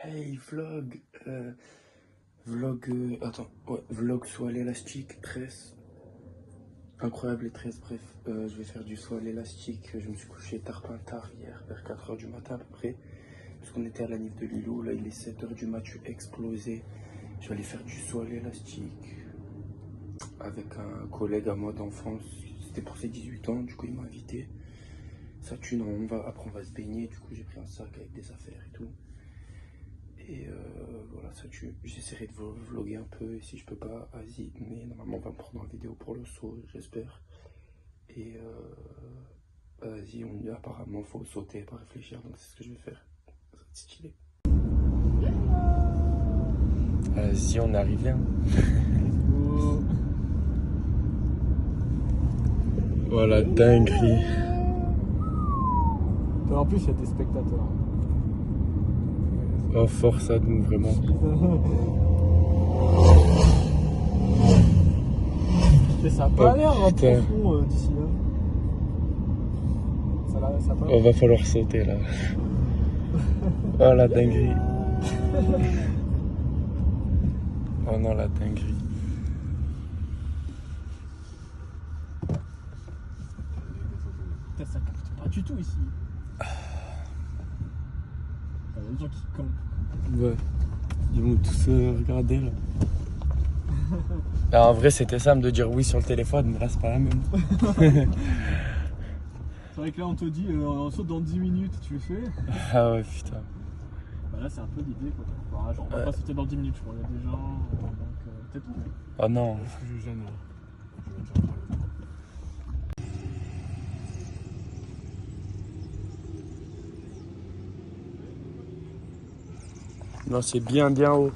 Hey, vlog. Attends, ouais, vlog saut à l'élastique, tresse. Incroyable les tresses, bref. Je vais faire du saut à l'élastique. Je me suis couché tard hier, vers 4 h du matin à peu près. Parce qu'on était à la Nif de Lilou. Là, il est 7 h du mat, je suis explosé. Je vais aller faire du saut à l'élastique avec un collègue à moi d'enfance. C'était pour ses 18 ans, du coup, il m'a invité. Ça tue, non, après on va se baigner. Du coup, j'ai pris un sac avec des affaires et tout. Et voilà, ça tue. J'essaierai de vlogger un peu, et si je peux pas, vas-y. Mais normalement, on va me prendre en vidéo pour le saut, j'espère. Et vas-y, apparemment, faut sauter et pas réfléchir, donc c'est ce que je vais faire. C'est stylé. Vas-y, on est arrivé. Hein. Voilà, dinguerie. En plus, il y a des spectateurs. Oh, force à nous, vraiment. Mais ça a pas l'air putain. profond d'ici là. Ça a pas... Oh, va falloir sauter là. Oh la dinguerie. Oh non, la dinguerie. Putain, ça capte pas du tout ici. Il y a des gens qui campent. Ouais. Ils vont tous regarder là. Alors, en vrai, c'était simple de dire oui sur le téléphone, mais là, c'est pas la même. C'est vrai que là, on te dit, on saute dans 10 minutes, tu le fais. Ah ouais, putain. Bah là, c'est un peu l'idée quoi. Bah, genre, on va pas sauter dans 10 minutes, je crois. Il y a des gens, donc peut-être. Oh non. Est-ce que je gêne? Non, c'est bien haut.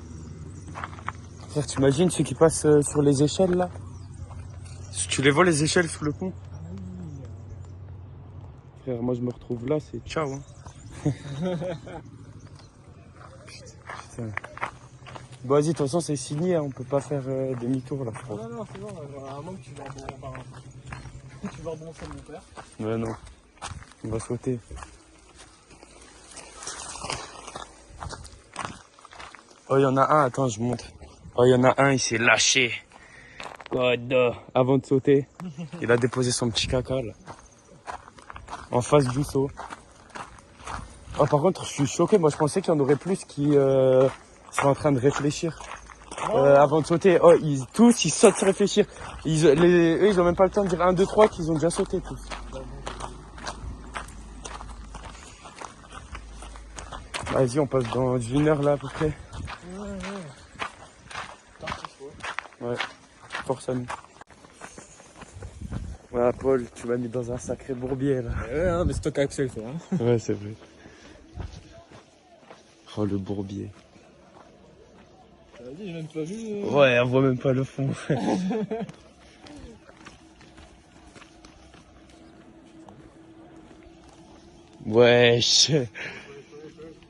Frère, t'imagines ceux qui passent sur les échelles là? Tu les vois les échelles sous le pont? Frère, moi je me retrouve là, c'est ciao. Hein. Putain. Bon, vas-y, de toute façon, c'est signé, hein, on peut pas faire demi-tour là, je crois. Non, c'est bon, à un moment que tu vas tu vas reboncer mon père. Ouais, non. On va sauter. Oh, il y en a un, attends, je montre. Oh, il y en a un, il s'est lâché. God. Avant de sauter, il a déposé son petit caca là. En face du saut. Oh, par contre, je suis choqué. Moi, je pensais qu'il y en aurait plus qui seraient en train de réfléchir avant de sauter. Oh, ils sautent sans réfléchir. Eux, ils ont même pas le temps de dire 1, 2, 3 qu'ils ont déjà sauté tous. Vas-y, on passe dans 1 heure là à peu près. Ouais, force à nous. Voilà, Paul, tu m'as mis dans un sacré bourbier là. Ouais, hein, mais c'est toi qui as accès le fait. Hein. Ouais, c'est vrai. Oh, le bourbier. Vas-y, j'ai même pas vu. Ouais, on voit même pas le fond. Wesh.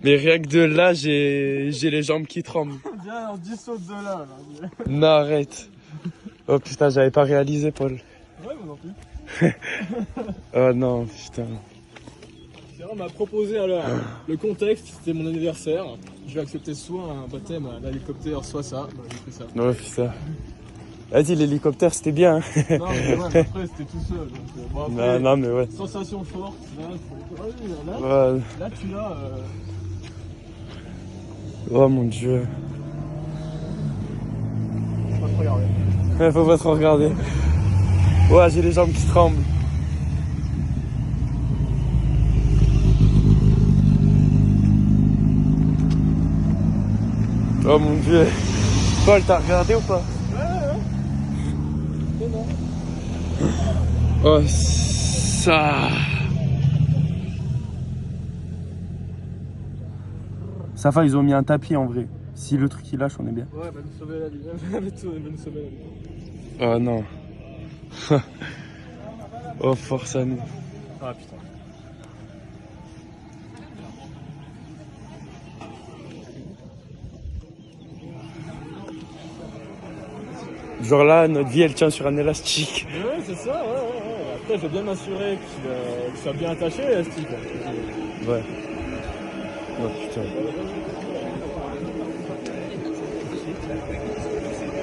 Mais rien que de là, j'ai les jambes qui tremblent. Viens, on dit saute de là. Non, arrête. Oh putain, j'avais pas réalisé, Paul. Ouais, moi non plus. Oh non, putain. Sarah m'a proposé alors le contexte, c'était mon anniversaire. Je vais accepter soit un baptême à l'hélicoptère, soit ça. Bah, j'ai fait ça. Ouais, putain. Vas-y, l'hélicoptère, c'était bien. Non, mais ouais, après, c'était tout seul. Donc, bon, après, Non, mais ouais. sensation forte. Là, Ouais. là tu l'as. Oh mon dieu. Faut pas te regarder. Ouais, faut pas trop regarder. Ouais, j'ai les jambes qui tremblent. Oh mon dieu. Paul, t'as regardé ou pas? Ouais. Non. Oh, ça. Ça va, ils ont mis un tapis en vrai. Si le truc il lâche, on est bien. Ouais, va nous sauver la vie. Va nous sauver la vie. Oh non. Oh, force à nous. Ah putain. Genre là, notre vie elle tient sur un élastique. Ouais, c'est ça, ouais. Après, je vais bien m'assurer qu'il soit bien attaché, l'élastique. Ouais. Oh putain.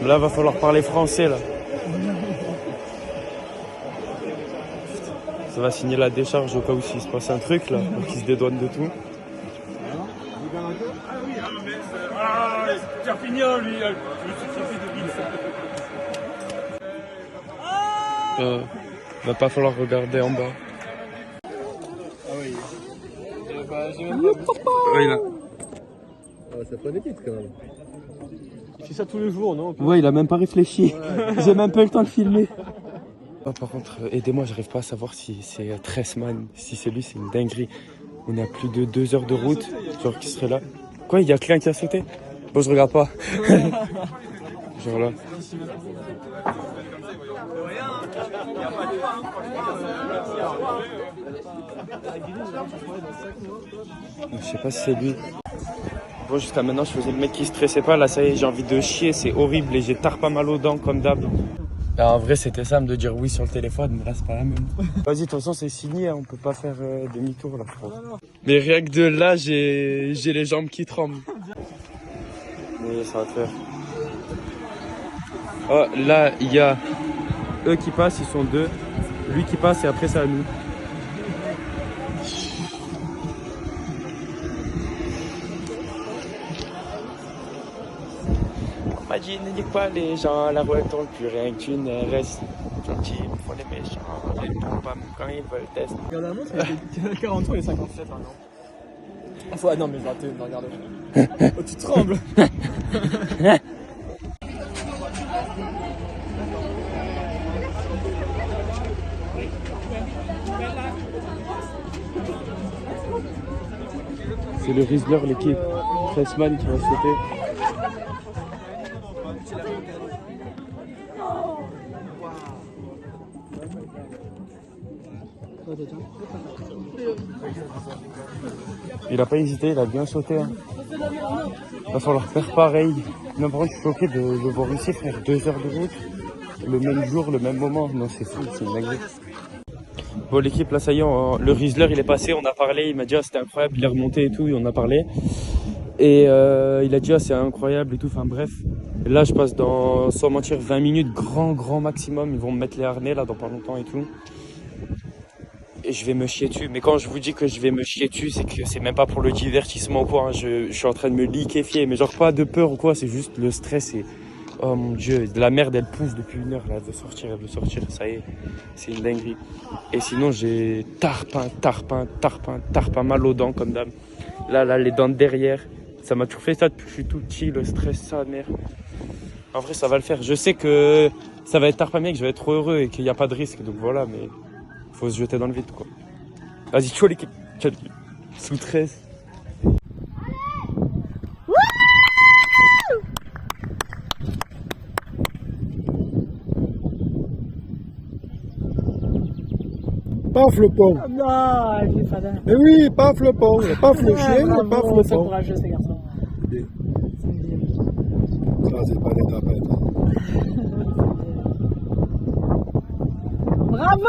Là, va falloir parler français, là. Ça va signer la décharge au cas où s'il se passe un truc, là, pour qu'il se dédouane de tout. Perpignan, lui, Va pas falloir regarder en bas. Ah oui. J'ai même pas vu. Ouais, là. Ça prenait vite quand même. Il fait ça tous les jours, non? Ouais, il a même pas réfléchi. J'ai même pas eu le temps de filmer. Ah, par contre, aidez-moi, j'arrive pas à savoir si c'est Tressman, si c'est lui, c'est une dinguerie. On est à plus de 2 heures de route, genre qui serait là. Quoi, il y a quelqu'un qui a sauté? Bon, je regarde pas. Genre là. Je sais pas si c'est lui. Bon, jusqu'à maintenant, je faisais le mec qui stressait pas. Là, ça y est, j'ai envie de chier, c'est horrible et j'ai tard pas mal aux dents comme d'hab. En vrai, c'était simple de dire oui sur le téléphone, mais là, c'est pas la même. Vas-y, de toute façon, c'est signé, on peut pas faire demi-tour là, je crois. Mais rien que de là, j'ai les jambes qui tremblent. Mais ça va te faire. Oh, là, il y a eux qui passent, ils sont 2. Lui qui passe et après, c'est à nous. On m'a dit, ne dis pas les gens, la retourne plus rien que tu ne restes gentil, pour les méchants, les bons pas même quand ils veulent tester. Regarde la montre, il y a 43 et 57, hein, non? Ah non, mais j'ai raté, regarde. Oh, tu trembles. C'est le Riesler, l'équipe. Tressman qui va sauter. Il a pas hésité, il a bien sauté. Hein. Va falloir faire pareil. Non, par contre, je suis choqué de voir ici faire 2 heures de route. Le même jour, le même moment. Non, c'est fou, c'est une dinguerie. Bon, l'équipe, là, ça y est, le Riesler, il est passé, on a parlé. Il m'a dit, ah, c'était incroyable, il est remonté et tout, et on a parlé. Et il a dit, ah, c'est incroyable et tout. Enfin, bref. Et là, je passe dans, sans mentir, 20 minutes, grand maximum. Ils vont me mettre les harnais, là, dans pas longtemps et tout. Et je vais me chier dessus. Mais quand je vous dis que je vais me chier dessus, c'est que c'est même pas pour le divertissement ou quoi. Hein. Je suis en train de me liquéfier. Mais genre pas de peur ou quoi, c'est juste le stress et... Oh mon Dieu, la merde elle pousse depuis 1 heure là, elle veut sortir, ça y est, c'est une dinguerie. Et sinon j'ai tarpin mal aux dents comme d'hab. Là, les dents de derrière, ça m'a toujours fait ça depuis que je suis tout petit, le stress, ça, merde. En vrai ça va le faire, je sais que ça va être tarpin bien, que je vais être trop heureux et qu'il n'y a pas de risque, donc voilà, mais faut se jeter dans le vide quoi. Vas-y, chaud l'équipe, sous 13. Paf le pont. Non, je vais pas d'un. Mais oui, paf le pont. Paf le chien, paf le C'est pont. courageux, ces garçons. Ça, c'est pas des tapettes. Bravo!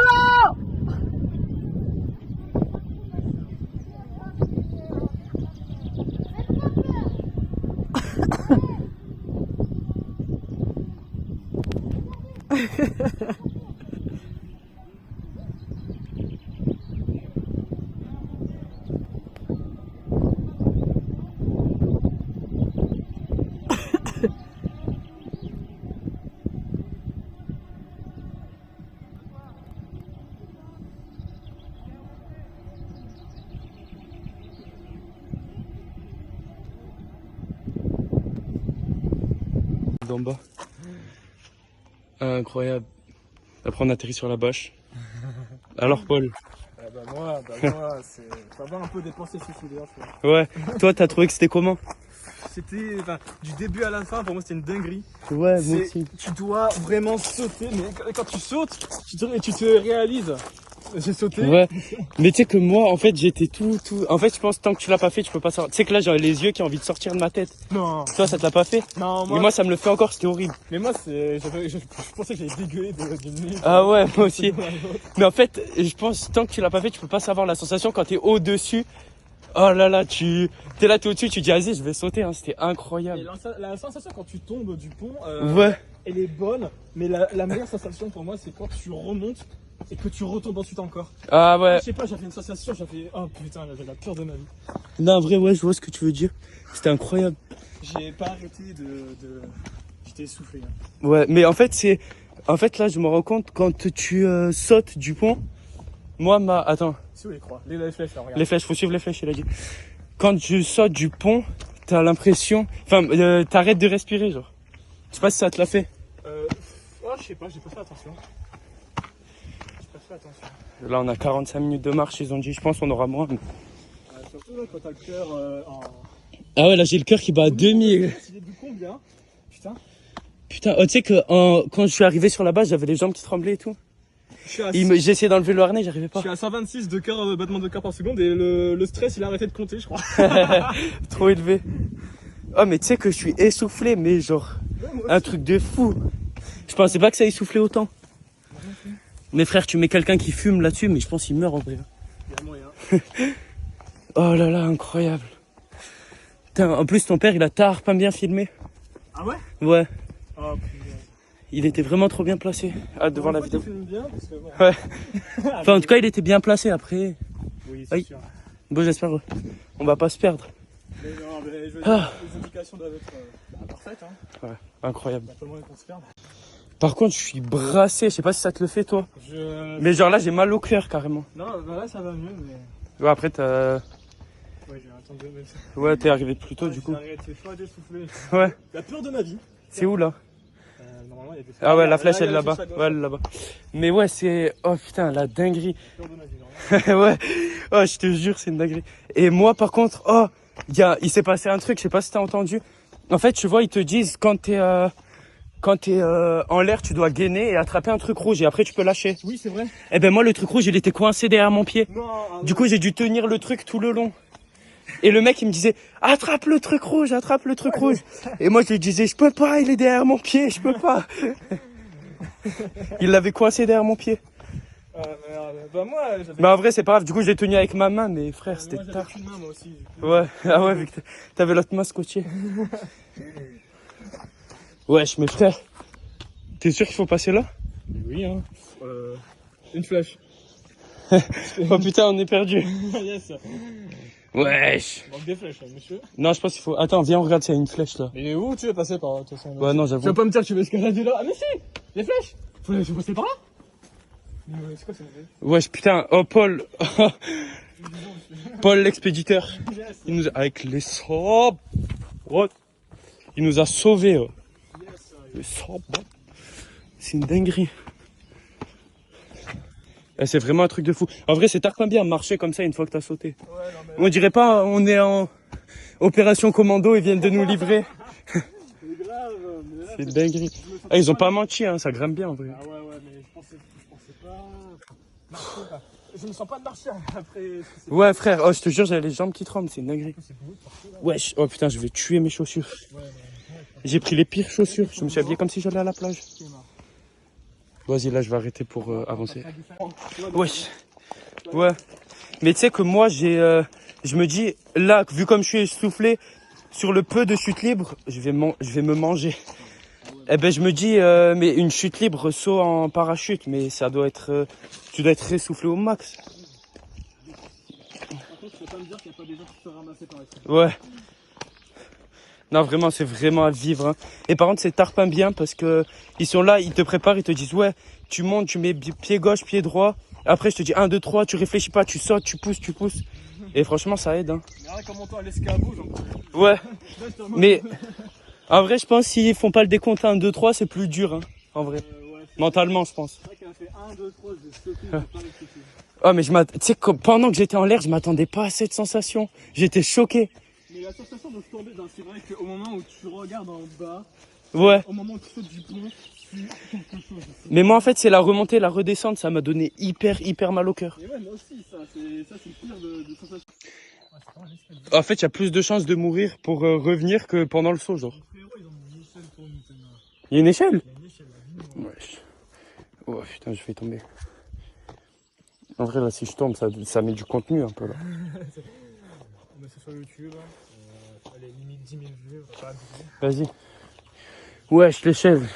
D'en bas. Incroyable. Après on atterrit sur la bâche. Alors Paul. Moi, c'est... Faut avoir un peu dépensé ce soudeur. Ouais. Toi t'as trouvé que c'était comment? C'était, enfin, du début à la fin, pour moi c'était une dinguerie. Ouais, moi aussi. Tu dois vraiment sauter, mais quand tu sautes, tu te réalises. J'ai sauté. Ouais. Mais tu sais que moi, en fait, j'étais tout. En fait, je pense tant que tu l'as pas fait, tu peux pas sortir. Tu sais que là, j'ai les yeux qui ont envie de sortir de ma tête. Non. Toi, ça te l'a pas fait? Non, Mais moi, ça me le fait encore. C'était horrible. Mais moi, je pensais que j'allais dégueuler d'une minute. Ah ouais, moi aussi. Mais en fait, je pense tant que tu l'as pas fait, tu peux pas savoir la sensation quand t'es au-dessus. Oh là là, t'es là, t'es au-dessus, tu dis, vas-y, je vais sauter, hein. C'était Et incroyable. la sensation quand tu tombes du pont, Ouais. elle est bonne, mais la meilleure sensation pour moi, c'est quand tu remontes et que tu retombes ensuite encore. Ah ouais. Je sais pas, j'avais une sensation, j'avais, oh putain, j'avais la peur de ma vie. Non, en vrai, ouais, je vois ce que tu veux dire. C'était incroyable. J'ai pas arrêté j'étais essoufflé. Hein. Ouais, mais en fait, là, je me rends compte, quand tu sautes du pont, moi, attends, C'est où les croix? Les flèches là, regarde. les flèches, faut suivre les flèches, il a dit. Quand je saute du pont, t'as l'impression, enfin, t'arrêtes de respirer, genre. Je sais pas si ça te l'a fait. Oh, je sais pas, j'ai pas fait attention. J'ai pas fait attention. Là, on a 45 minutes de marche, ils ont dit, je pense on aura moins. Surtout là, quand t'as le cœur en. Ah ouais, là, j'ai le cœur qui bat à 2000. Il est de combien? Putain. Putain, oh, tu sais que quand je suis arrivé sur la base, j'avais les jambes qui tremblaient et tout. J'ai essayé d'enlever le harnais, j'arrivais Je pas. suis à 126 de cœur, battement de cœur par seconde et le stress il a arrêté de compter, je crois. Trop élevé. Oh, mais tu sais que je suis essoufflé, mais genre, un truc de fou. Je pensais pas que ça essoufflait autant. Mes frères, tu mets quelqu'un qui fume là-dessus, mais je pense qu'il meurt en vrai. Il y a moyen. Oh là là, incroyable. Putain, en plus, ton père, il a pas bien filmé. Ah ouais? Ouais, Oh putain. il était vraiment trop bien placé. Hâte de voir la vidéo. Tu filmes bien parce que bon. Ouais. Enfin, en tout cas, il était bien placé après. Oui, c'est Aïe. sûr. Bon, j'espère, on va pas se perdre. Mais non, mais je veux dire, Ah. les indications doivent être parfaites, hein. Ouais, incroyable. Il y a pas moyen qu'on se perde. Par contre, je suis brassé, je sais pas si ça te le fait, toi. Mais genre là, j'ai mal au cœur, carrément. Non, bah là ça va mieux, mais. Ouais, après, Ouais, j'ai attendu. ouais, t'es arrivé plus tôt, du coup. J'ai arrêté froid d'essouffler. Ouais. La peur de ma vie. C'est où, là? Normalement, il y a des Ah ouais, la flèche, elle est il y a là-bas. juste à gauche. Ouais, elle est là-bas. Mais ouais, c'est... Oh putain, la dinguerie. La peur de ma vie, vraiment. Ouais. Oh, je te jure, c'est une dinguerie. Et moi, par contre, il s'est passé un truc, je sais pas si t'as entendu. En fait, tu vois, ils te disent, quand t'es en l'air, tu dois gainer et attraper un truc rouge et après, tu peux lâcher. Oui, c'est vrai. Eh ben, moi, le truc rouge, il était coincé derrière mon pied. Non, Du coup, j'ai dû tenir le truc tout le long. Et le mec, il me disait, attrape le truc rouge, attrape le truc rouge. Et moi, je lui disais, je peux pas, il est derrière mon pied, je peux pas. Il l'avait coincé derrière mon pied. ah merde. Bah moi, j'avais. Mais en vrai, c'est pas grave. Du coup, j'ai tenu avec ma main, mais frère, c'était moi, j'avais tard. qu'une main, moi aussi. du coup. Ouais, ah ouais, vu que t'avais l'autre main scotchée. Wesh, mes frères. T'es sûr qu'il faut passer là? Oui, hein. Une flèche. Oh putain, on est perdu. Yes. Wesh. Manque des flèches, monsieur. Non, je pense qu'il faut... Attends, viens, on regarde s'il y a une flèche là. Mais où tu veux passer par, de toute façon? Ouais, non, Tu vas j'avoue. pas me dire que tu veux escalader là? Ah, mais si! Les flèches! Faut passer par là? Mais c'est quoi, c'est une Wesh, putain. Oh, Paul. Paul, l'expéditeur. Yes. Il nous a... Avec les sabres. What? Il nous a sauvés. Yes. Les sabres. C'est une dinguerie. C'est vraiment un truc de fou. En vrai, c'est tard bien marcher comme ça une fois que t'as sauté. Ouais, non, mais On dirait pas, on est en opération commando, ils viennent de nous livrer. c'est grave. Mais là, C'est dinguerie. Ah, ils ont pas menti, hein, ça grimpe bien en vrai. Ah ouais, mais je pensais pas. Marcher, là. Je me sens pas de marcher après. C'est Ouais, frère, oh, je te jure, j'avais les jambes qui tremblent, c'est une dinguerie. beau de partir là. Wesh, oh putain, je vais tuer mes chaussures. Ouais, J'ai pris les pires chaussures, je me suis habillé comme si j'allais à la plage. c'est marrant. Vas-y, là, je vais arrêter pour avancer. Wesh. Ouais. Mais tu sais que moi, je me dis, là, vu comme je suis essoufflé, sur le peu de chute libre, je vais me manger. Eh ben, je me dis, mais une chute libre, saut en parachute, mais ça doit être, tu dois être essoufflé au max. Par contre, tu vas pas me dire qu'il n'y a pas des gens qui se font ramasser par ici. Ouais. Non, vraiment, c'est vraiment à vivre. Hein. Et par contre, c'est tarpin bien parce que ils sont là, ils te préparent, ils te disent, ouais, tu montes, tu mets pied gauche, pied droit. Après, je te dis 1, 2, 3, tu réfléchis pas, tu sautes, tu pousses. Et franchement, ça aide. Hein. Mais regarde comment toi à l'escabeau, j'en peux. Ouais. Là, j'étais en mode- Mais en vrai, je pense s'ils font pas le décompte 1, 2, 3, c'est plus dur. Hein, en vrai. Ouais, c'est Mentalement, je pense. vrai qu'elle a fait 1, 2, 3, j'ai sauté, j'ai pas réfléchi. Oh, mais tu sais, pendant que j'étais en l'air, je m'attendais pas à cette sensation. J'étais choqué. Mais la sensation de se tomber, c'est vrai qu'au moment où tu regardes en bas, Ouais. au moment où tu sautes du pont, tu quelque chose. Mais moi, en fait, c'est la remontée, la redescente, ça m'a donné hyper mal au cœur. Et ouais, moi aussi, ça c'est le pire de sensation. Ouais, c'est vraiment l'escalier. En fait, il y a plus de chances de mourir pour revenir que pendant le saut, genre. Les frérot, ils ont mis une échelle pour nous tenir. Il y a une échelle? Il y a une échelle là. Wesh. Oh putain, je vais tomber. En vrai, là, si je tombe, ça met du contenu un peu là. On met ça sur YouTube. Allez, limite 10 000 vues, on va pas abuser. Vas-y. Wesh, l'échelle. Ouais,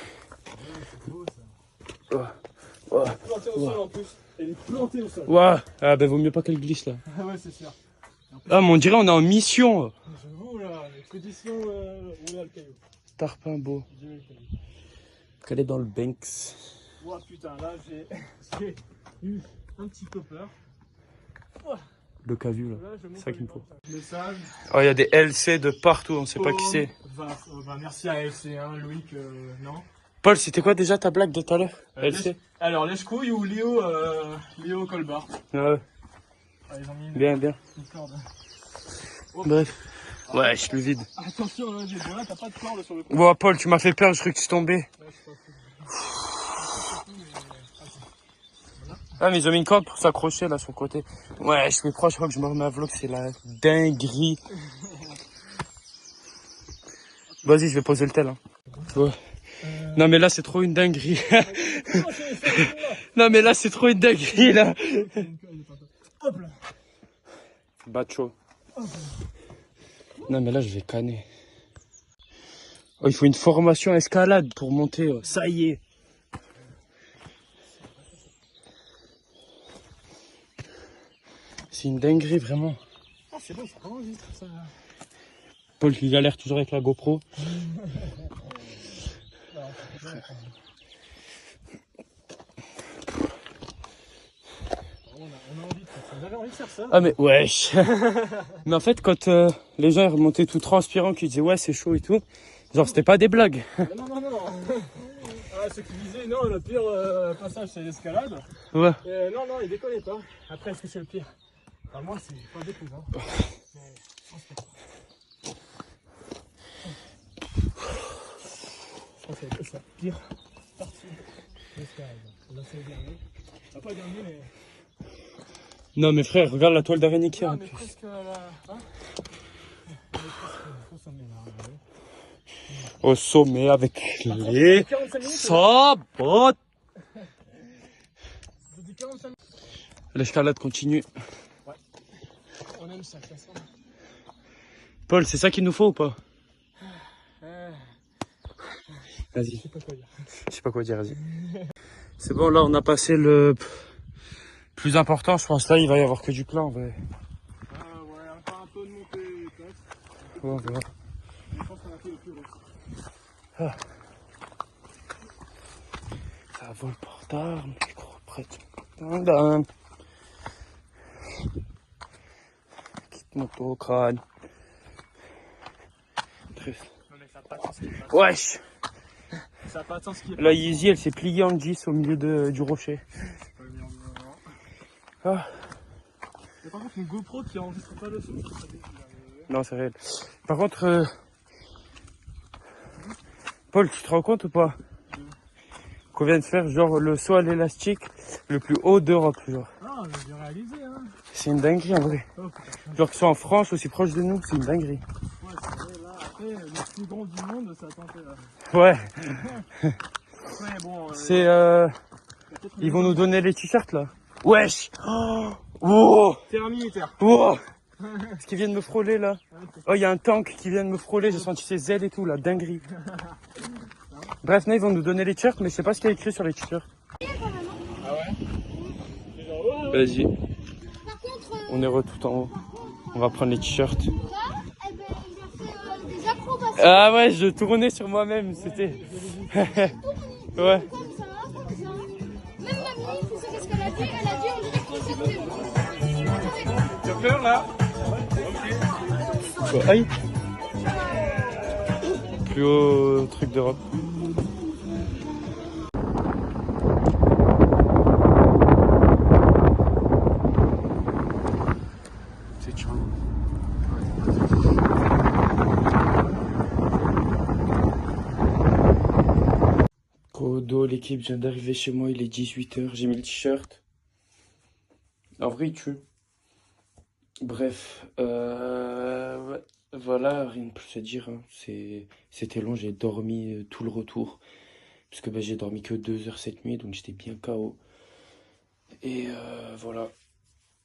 c'est beau ça. Ouais. Ouais. Elle est plantée au sol en plus. Elle est plantée au sol. Ouais. Ah bah vaut mieux pas qu'elle glisse là. Ah ouais, c'est sûr. Ah mais on dirait on est en mission. J'avoue là, l'expédition rouler à le caillou. Tarpin beau. J'ai le caillou. Qu'elle est dans le Banks. Oh putain, là j'ai eu un petit peu peur. Le cavu là. Là, je monte C'est ça qu'il me faut. Message. Oh, il y a des LC de partout, on sait pas qui c'est. Merci à LC, hein, Loïc, non. Paul, c'était quoi déjà ta blague de tout à l'heure? LC? Alors, Lèche-Couille ou Léo Colbart. Ouais. Ah, ils ont mis Bien. une corde. Bref. Ouais, je le vide. Attention, là, bon, là, t'as pas de corde sur le coup. Bon, Paul, tu m'as fait peur, je croyais que tu tombais. Là, je sais pas fou. Ah, mais ils ont mis une corde pour s'accrocher là sur le côté. Ouais, je suis proche, je crois que je me remets à vlog, c'est la dinguerie. Vas-y, je vais poser le tel. Hein. Ouais. Non, mais là, c'est trop une dinguerie. Non, mais là, c'est trop une dinguerie là. Hop là. Bacho. Non, mais là, je vais canner. Oh, il faut une formation escalade pour monter. Oh. Ça y est. C'est une dinguerie, vraiment. Ah, c'est bon, c'est vraiment vite ça. Paul qui galère toujours avec la GoPro. On avait envie de faire ça. Ah mais wesh. Mais en fait quand les gens ils remontaient tout transpirants, qui disaient ouais c'est chaud et tout, genre c'était pas des blagues. Non. Ah, ceux qui disaient non, le pire passage c'est l'escalade. Ouais. Non, ils déconnaient pas. Après, est-ce que c'est le pire? Enfin, moi, c'est pas des coups, hein. Mais je pense que je pense que c'est la pire partie de l'escalade. On a fait le dernier. On a pas gagné, mais. Non mais frère, regarde la toile d'araignée qu'il y a. Ah, en mais plus. presque à la. Hein? On est presque au sommet là. Au sommet avec les 45 minutes. sabots. Je dis 45 minutes. L'escalade continue. Ouais. On aime ça, de toute façon. Paul, c'est ça qu'il nous faut ou pas? Vas-y. Je sais pas quoi dire. Je sais pas quoi dire, vas-y. C'est bon, là on a passé le plus important, je pense. Là il va y avoir que du plat en vrai. Ah ouais, encore un peu de montée peut-être. Ouais, on verra. Je pense qu'on a fait le plus gros. Ah. Ça vole portard, micro prête. Quitte moto, crâne. Triste. Non mais ça n'a pas de sens ce qui est. Wesh! Ça n'a pas de sens ce qui est. La Yeezy, elle s'est pliée en 10 au milieu du rocher. Ah. Mais par contre, une GoPro qui enregistre pas le son. Non, c'est réel. Par contre, Paul, tu te rends compte ou pas qu'on vient de faire genre le saut à l'élastique le plus haut d'Europe, genre. Ah, j'ai bien réalisé, hein. C'est une dinguerie en vrai. Oh putain. Genre que ce soit en France, aussi proche de nous, c'est une dinguerie. Ouais, c'est vrai, là. Après, le plus grand du monde, ça a tenté là. Ouais, Ouais, bon. c'est ils vont nous donner les t-shirts là. Wesh. Oh, wow. Terrain militaire. Wow. Ce qui vient de me frôler là. Oh, il y a un tank qui vient de me frôler, j'ai senti ses ailes et tout, la dinguerie. Bref, là, ils vont nous donner les t-shirts, mais je sais pas ce qu'il y a écrit sur les t-shirts. Ah ouais. Vas-y, Par contre, on est tout en haut. On va prendre les t-shirts. là, eh ben, il a fait des acrobaties Ah ouais, je tournais sur moi-même, c'était... Ouais. comme ça. Même mamie, c'est ce qu'elle a dit. Elle a dit, on dirait qu'il s'est Tu as peur là? Aïe. Plus haut truc d'Europe. C'est chaud. Kodo, l'équipe vient d'arriver chez moi, il est 18h, j'ai mis le t-shirt. En vrai, il tue. Bref, ouais, voilà, rien de plus à dire. Hein. C'était long, j'ai dormi tout le retour. Parce que j'ai dormi que 2 heures cette nuit, donc j'étais bien KO. Et voilà.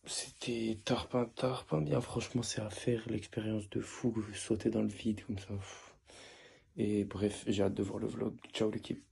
C'était tarpin bien. Franchement, c'est à faire l'expérience de fou, sauter dans le vide comme ça. Et bref, j'ai hâte de voir le vlog. Ciao l'équipe.